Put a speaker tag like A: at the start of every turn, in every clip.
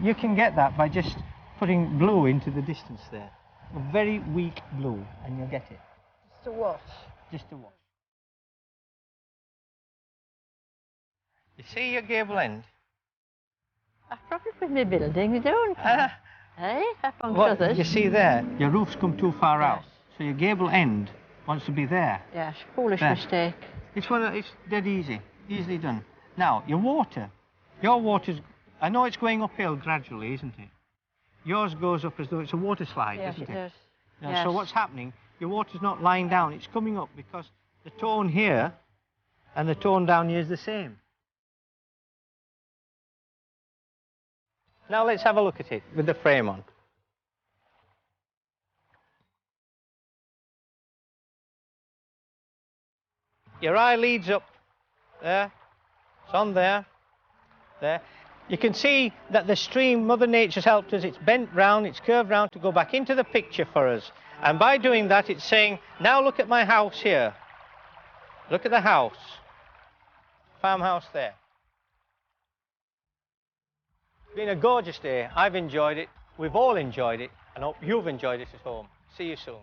A: you can get that by just putting blue into the distance there. A very weak blue, and you'll get it.
B: Just a wash.
A: Just a wash. You see your gable end?
B: I've probably with my building, don't I?
A: What you see there, your roof's come too far out, so your gable end wants to be there.
B: Yes, foolish mistake.
A: It's dead easy, easily done. Now, your water's, I know it's going uphill gradually, isn't it? Yours goes up as though it's a water slide,
B: yes,
A: isn't it?
B: Does.
A: Now,
B: yes.
A: So what's happening, your water's not lying down, it's coming up because the tone here and the tone down here is the same. Now let's have a look at it with the frame on. Your eye leads up there, it's on there, there. You can see that the stream, Mother Nature's helped us, it's bent round, it's curved round to go back into the picture for us. And by doing that, it's saying, now look at my house here. Look at the house, farmhouse there. It's been a gorgeous day. I've enjoyed it. We've all enjoyed it. And I hope you've enjoyed it at home. See you soon.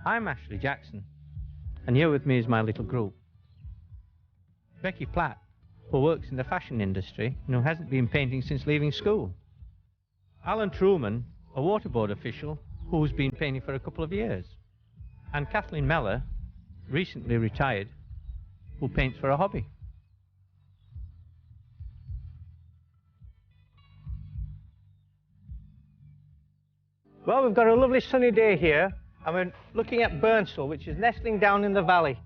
A: I'm Ashley Jackson, and here with me is my little group. Becky Platt, who works in the fashion industry and who hasn't been painting since leaving school. Alan Truman, a water board official who's been painting for a couple of years. And Kathleen Meller, recently retired, who paints for a hobby. Well, we've got a lovely sunny day here, and we're looking at Burnsall, which is nestling down in the valley.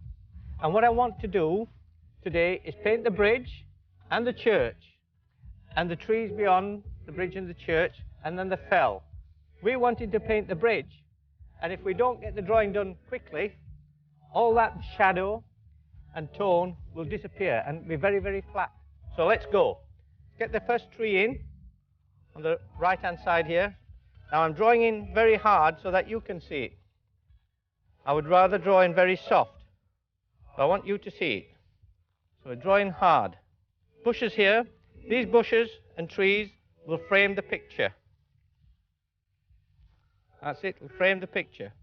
A: And what I want to do today is paint the bridge and the church, and the trees beyond the bridge and the church, and then the fell. We wanted to paint the bridge, and if we don't get the drawing done quickly, all that shadow and tone will disappear and be very, very flat. So let's go. Get the first tree in on the right-hand side here. Now I'm drawing in very hard so that you can see it. I would rather draw in very soft, but I want you to see it. So we're drawing hard. Bushes here, these bushes and trees will frame the picture. That's it, will frame the picture.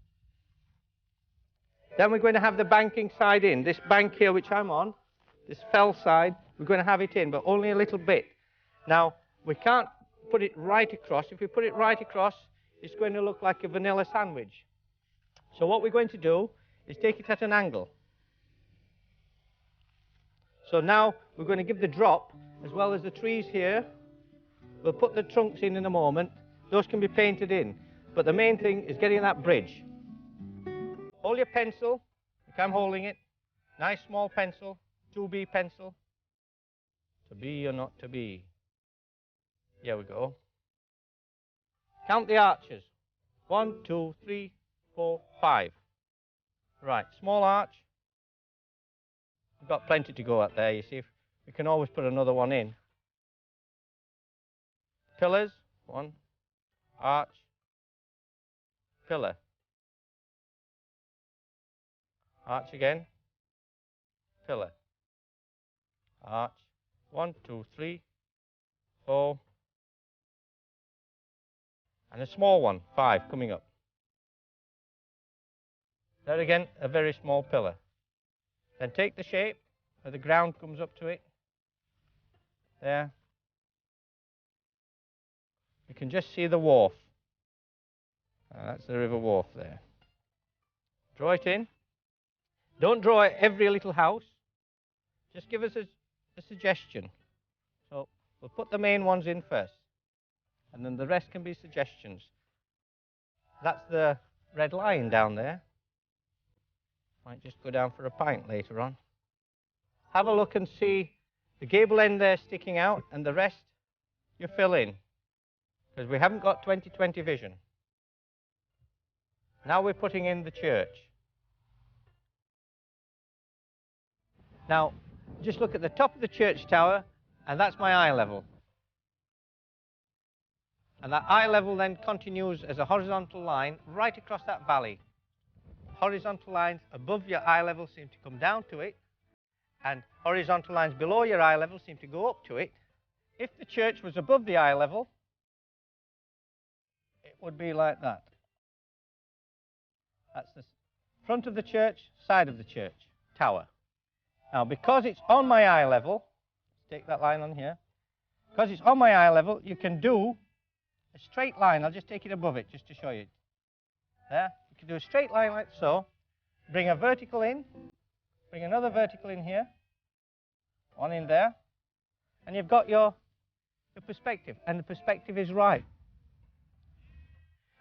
A: Then we're going to have the banking side in. This bank here which I'm on, this fell side, we're going to have it in, but only a little bit. Now, we can't put it right across. If we put it right across, it's going to look like a vanilla sandwich. So what we're going to do is take it at an angle. So now we're going to give the drop, as well as the trees here. We'll put the trunks in a moment. Those can be painted in. But the main thing is getting that bridge. Hold your pencil, like I'm holding it. Nice small pencil, 2B pencil. To be or not to be. Here we go. Count the arches. 1, 2, 3, 4, 5. Right, small arch. We've got plenty to go out there, you see. We can always put another one in. Pillars, 1, arch, pillar. Arch again, pillar. Arch, 1, 2, 3, 4. And a small one, 5, coming up. There again, a very small pillar. Then take the shape where the ground comes up to it. There. You can just see the wharf. That's the river wharf there. Draw it in. Don't draw every little house. Just give us a suggestion. So we'll put the main ones in first, and then the rest can be suggestions. That's the red line down there. Might just go down for a pint later on. Have a look and see the gable end there sticking out, and the rest you fill in, because we haven't got 20/20 vision. Now we're putting in the church. Now, just look at the top of the church tower, and that's my eye level. And that eye level then continues as a horizontal line right across that valley. Horizontal lines above your eye level seem to come down to it, and horizontal lines below your eye level seem to go up to it. If the church was above the eye level, it would be like that. That's the front of the church, side of the church, tower. Now, because it's on my eye level, take that line on here. Because it's on my eye level, you can do a straight line. I'll just take it above it just to show you. There. You can do a straight line like so. Bring a vertical in. Bring another vertical in here. One in there. And you've got your perspective. And the perspective is right.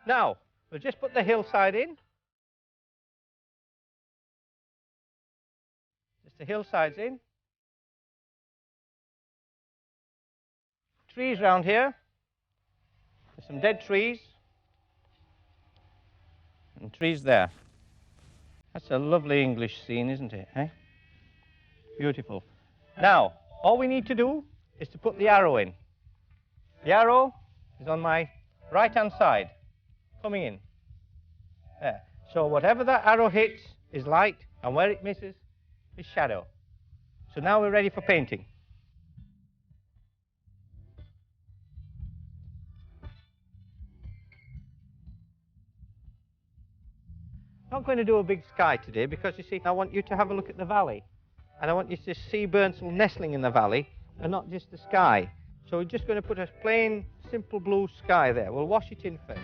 A: Now, we'll just put the hillside in. Just the hillsides in. Trees round here. There's some dead trees. And trees there. That's a lovely English scene, isn't it? Eh? Beautiful. Now, all we need to do is to put the arrow in. The arrow is on my right-hand side, coming in. There. So whatever that arrow hits is light, and where it misses is shadow. So now we're ready for painting. I'm not going to do a big sky today because, you see, I want you to have a look at the valley. And I want you to see Burnsall nestling in the valley and not just the sky. So we're just going to put a plain, simple blue sky there. We'll wash it in first.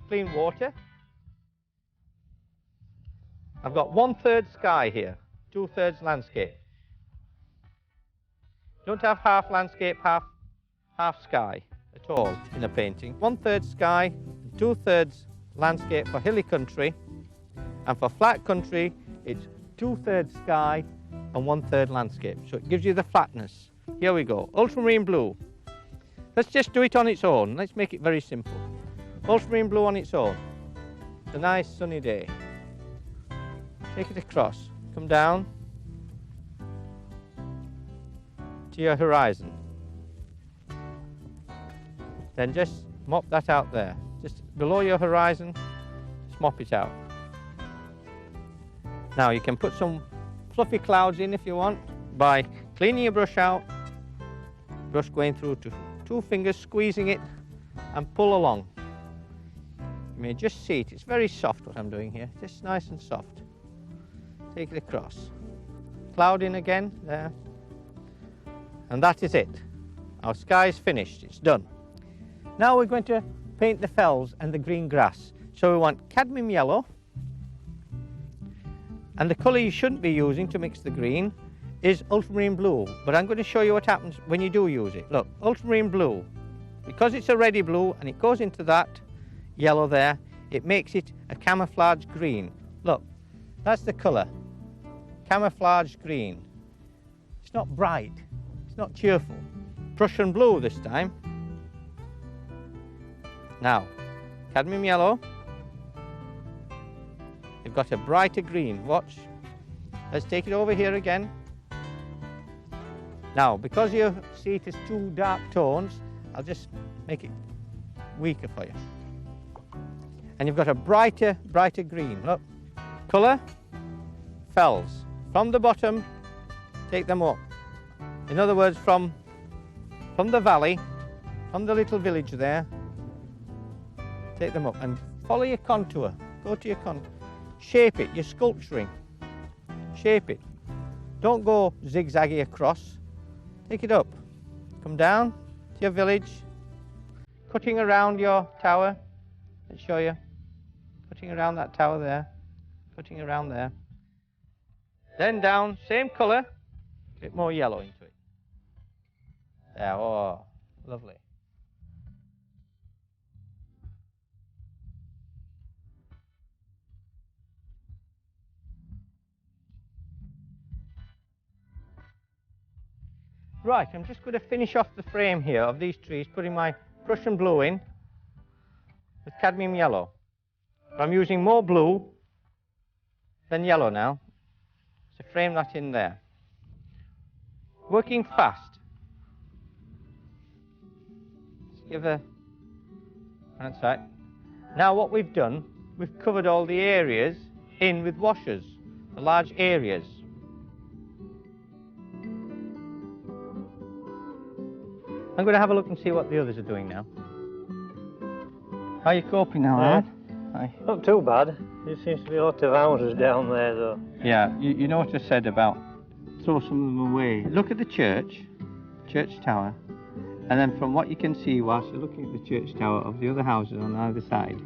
A: Clean water. I've got 1/3 sky here, 2/3 landscape. Don't have half landscape, half sky at all in a painting. 1/3 sky, 2/3 landscape for hilly country. And for flat country, it's 2/3 sky and 1/3 landscape. So it gives you the flatness. Here we go. Ultramarine blue. Let's just do it on its own. Let's make it very simple. Ultramarine blue on its own. It's a nice sunny day. Take it across. Come down to your horizon. Then just mop that out there. Just below your horizon, just mop it out. Now you can put some fluffy clouds in if you want by cleaning your brush out, brush going through to 2 fingers, squeezing it and pull along. You may just see it, it's very soft what I'm doing here, just nice and soft. Take it across. Cloud in again, there. And that is it. Our sky is finished, it's done. Now we're going to paint the fells and the green grass. So we want cadmium yellow. And the colour you shouldn't be using to mix the green is ultramarine blue. But I'm going to show you what happens when you do use it. Look, ultramarine blue. Because it's a reddy blue and it goes into that yellow there, it makes it a camouflage green. Look, that's the colour. Camouflage green. It's not bright. It's not cheerful. Prussian blue this time. Now, cadmium yellow. You've got a brighter green. Watch. Let's take it over here again. Now, because you see it as two dark tones, I'll just make it weaker for you. And you've got a brighter green. Look. Colour, fells. From the bottom, take them up. In other words, from the valley, from the little village there, take them up and follow your contour. Go to your contour. Shape it, you're sculpturing. Shape it. Don't go zigzaggy across. Take it up. Come down to your village. Cutting around your tower. Let's show you. Cutting around that tower there. Cutting around there. Then down, same colour. A bit more yellow into it. There, oh, lovely. Right, I'm just going to finish off the frame here of these trees, putting my Prussian blue in with cadmium yellow. I'm using more blue than yellow now to frame that in there. Working fast. Just give a... That's right. Now what we've done, we've covered all the areas in with washers, the large areas. I'm going to have a look and see what the others are doing now. How are you coping now, Ed? Hi.
C: Not too bad. There seems to be a lot of houses down there, though.
A: Yeah, you know what I said about throw some of them away. Look at the church tower, and then from what you can see whilst you're looking at the church tower of the other houses on either side,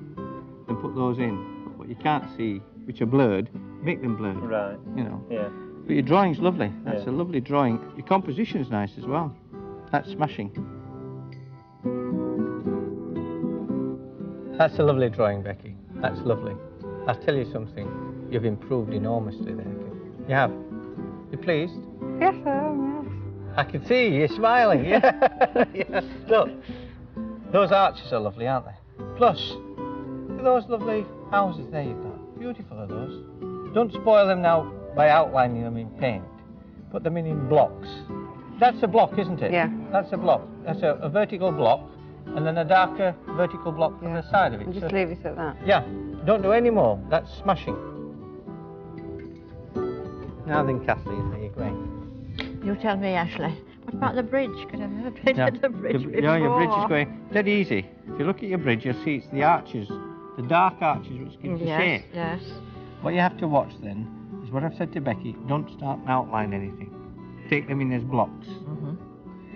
A: then put those in. But what you can't see, which are blurred, make them blurred. Right. You know. Yeah. But your drawing's lovely. That's a lovely drawing. Your composition's nice as well. That's smashing. That's a lovely drawing, Becky. That's lovely. I'll tell you something. You've improved enormously there. You have. You pleased?
B: Yes, sir, yes.
A: I can see you're smiling. Yeah. Yeah. Look, those arches are lovely, aren't they? Plus, look at those lovely houses there you've got. Beautiful are those. Don't spoil them now by outlining them in paint. Put them in blocks. That's a block, isn't it?
B: Yeah.
A: That's a block. That's a vertical block, and then a darker vertical block from the side of it.
B: And just leave it at that.
A: Yeah. Don't do any more. That's smashing. Now then, Kathleen, there you going.
B: You tell me, Ashley. What about the bridge? Because I've never been to the bridge before.
A: Yeah, your bridge is going dead easy. If you look at your bridge, you'll see it's the arches, the dark arches, which gives the shape.
B: Yes.
A: What you have to watch then is what I've said to Becky. Don't start and outline anything. Take them in as blocks.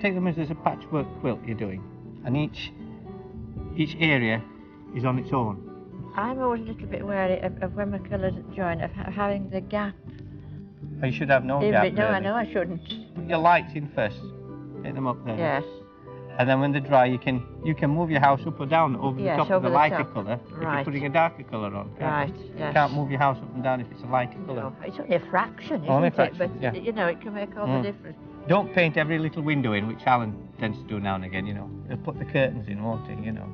A: Take them as a patchwork quilt you're doing, and each area is on its own.
B: I'm always a little bit wary of when we're coloured join, of having the gap.
A: Oh, you should have no gap.
B: No,
A: really.
B: I know I shouldn't.
A: Put your lights in first. Take them up there.
B: Yes.
A: And then when they dry, you can move your house up or down over the top of the lighter colour. If you're putting a darker colour on.
B: Right. Yes.
A: You can't move your house up and down if it's a lighter colour.
B: No, it's only a fraction,
A: only
B: isn't
A: fraction,
B: it? But you know, it can make all the difference.
A: Don't paint every little window in, which Alan tends to do now and again. You know, he'll put the curtains in, won't he? You know.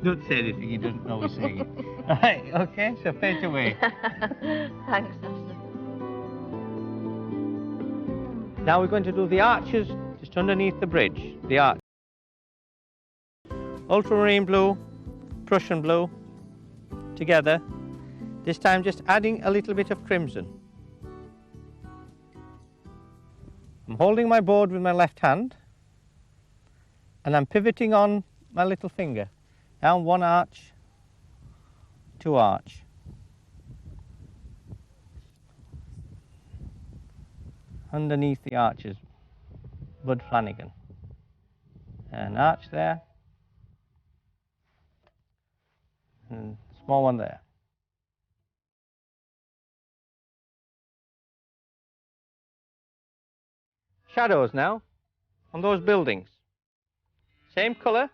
A: Don't say anything he doesn't know we're saying. Right. Okay. So paint away.
B: Thanks, Ashley.
A: Now we're going to do the arches just underneath the bridge. The arch. Ultramarine blue, Prussian blue, together. This time just adding a little bit of crimson. I'm holding my board with my left hand, and I'm pivoting on my little finger. Down one arch, two arch. Underneath the arches, Bud Flanagan. An arch there, and a small one there. Shadows now on those buildings. Same colour,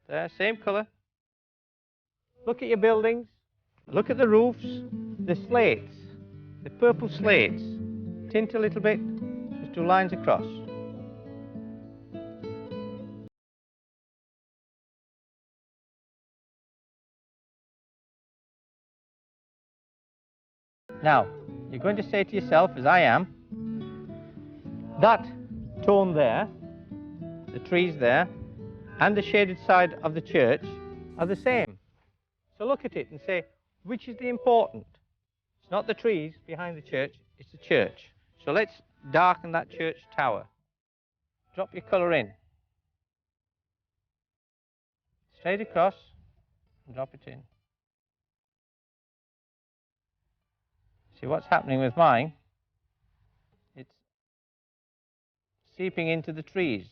A: there, same colour. Look at your buildings, look at the roofs, the slates, the purple slates. Tint a little bit, just do lines across. Now, you're going to say to yourself, as I am, that tone there, the trees there, and the shaded side of the church are the same. So look at it and say, which is the important? It's not the trees behind the church, it's the church. So let's darken that church tower. Drop your colour in. Straight across, and drop it in. See what's happening with mine? It's seeping into the trees.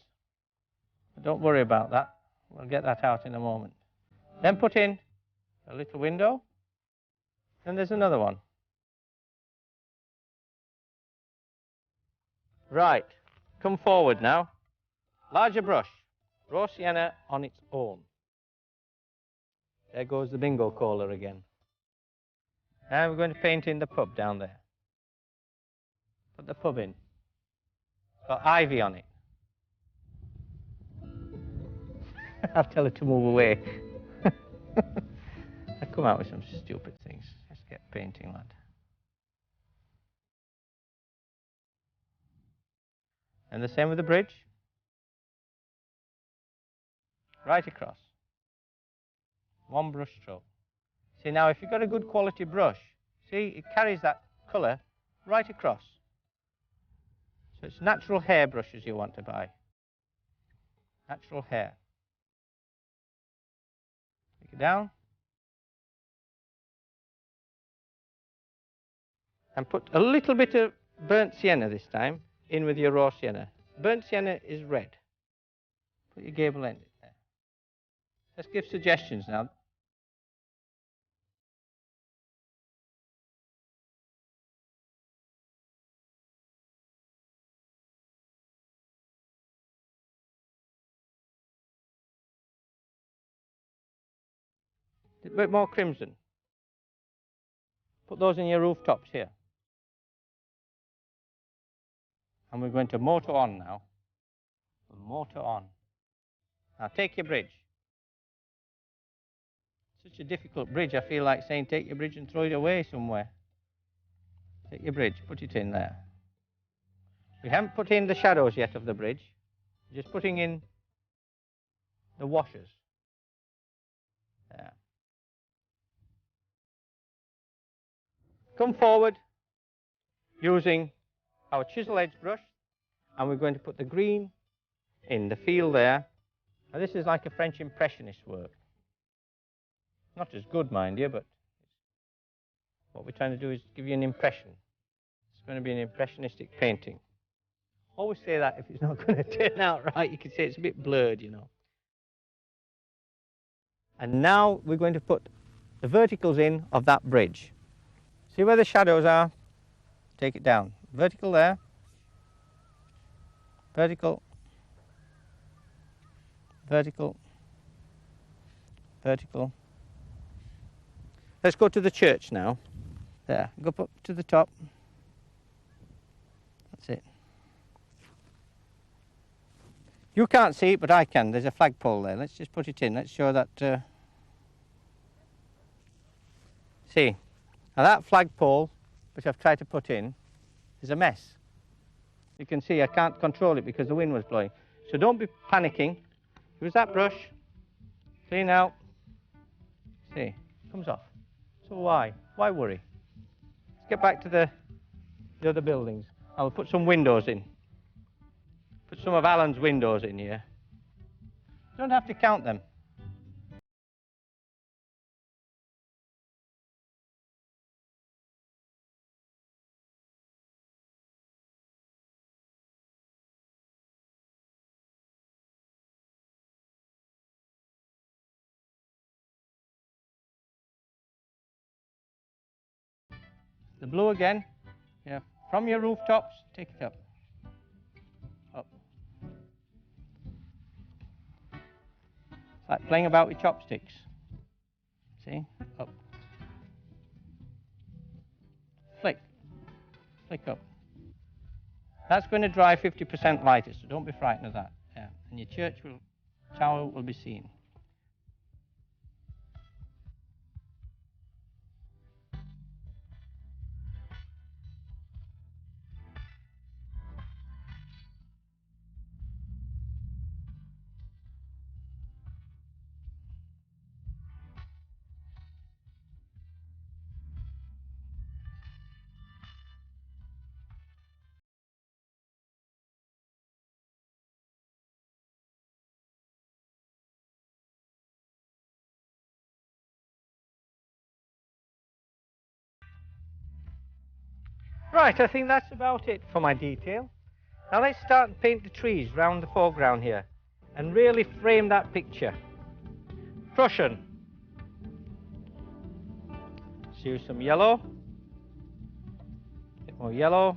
A: But don't worry about that. We'll get that out in a moment. Then put in a little window, and there's another one. Right, come forward now. Larger brush, raw sienna on its own. There goes the bingo caller again. And we're going to paint in the pub down there. Put the pub in. It's got ivy on it. I'll tell her to move away. I come out with some stupid things. Let's get painting, lad. And the same with the bridge. Right across. One brush stroke. See, now if you've got a good quality brush, see, it carries that colour right across. So it's natural hair brushes you want to buy. Natural hair. Take it down. And put a little bit of burnt sienna this time in with your raw sienna. Burnt sienna is red. Put your gable end in there. Let's give suggestions now. A bit more crimson. Put those in your rooftops here. And we're going to motor on now. Motor on. Now take your bridge. Such a difficult bridge, I feel like saying take your bridge and throw it away somewhere. Take your bridge, put it in there. We haven't put in the shadows yet of the bridge. We're just putting in the washers. There. Come forward using our chisel edge brush, and we're going to put the green in the field there. Now this is like a French Impressionist work. Not as good, mind you, but what we're trying to do is give you an impression. It's going to be an impressionistic painting. Always say that if it's not going to turn out right, you can say it's a bit blurred, you know. And now we're going to put the verticals in of that bridge. See where the shadows are? Take it down. Vertical there. Vertical. Vertical. Vertical. Let's go to the church now. There. Go up to the top. That's it. You can't see it, but I can. There's a flagpole there. Let's just put it in. Let's show that. See. Now that flagpole, which I've tried to put in, is a mess. You can see I can't control it because the wind was blowing. So don't be panicking. Use that brush. See now. See, it comes off. So why? Why worry? Let's get back to the other buildings. I'll put some windows in. Put some of Alan's windows in here. You don't have to count them. The blue again, yeah. From your rooftops, take it up. Up. It's like playing about with chopsticks. See? Up. Flick. Flick up. That's going to dry 50% lighter, so don't be frightened of that. Yeah. And your tower will be seen. Right, I think that's about it for my detail. Now let's start and paint the trees round the foreground here and really frame that picture. Prussian. Let's use some yellow. A bit more yellow.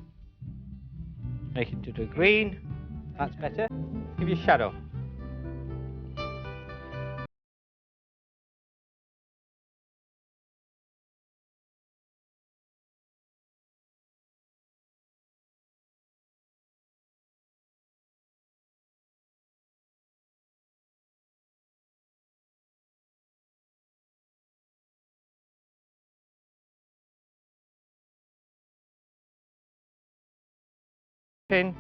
A: Make it into green. That's better. Give you shadow. In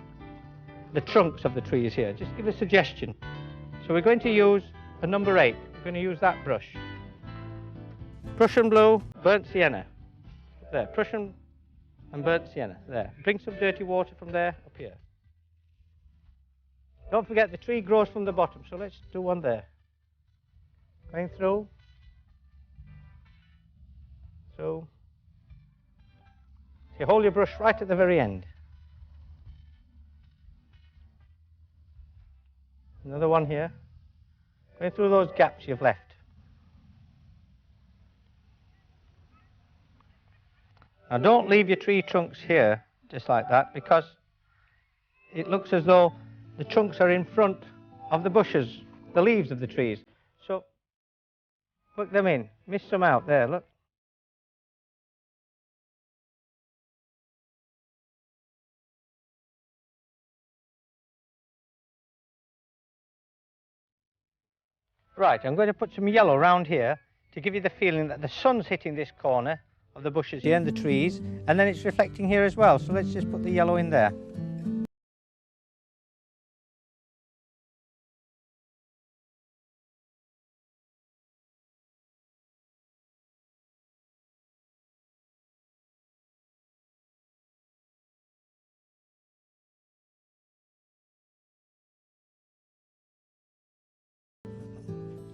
A: the trunks of the trees here, just give a suggestion. So we're going to use a number 8. We're going to use that brush. Prussian blue, burnt sienna. There, Prussian and burnt sienna. There. Bring some dirty water from there up here. Don't forget the tree grows from the bottom, so let's do one there. Going through. So you hold your brush right at the very end. Another one here. Going through those gaps you've left. Now don't leave your tree trunks here just like that, because it looks as though the trunks are in front of the bushes, the leaves of the trees. So put them in, miss some out there, look. Right, I'm going to put some yellow around here to give you the feeling that the sun's hitting this corner of the bushes here and the trees, and then it's reflecting here as well. So let's just put the yellow in there.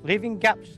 A: Leaving gaps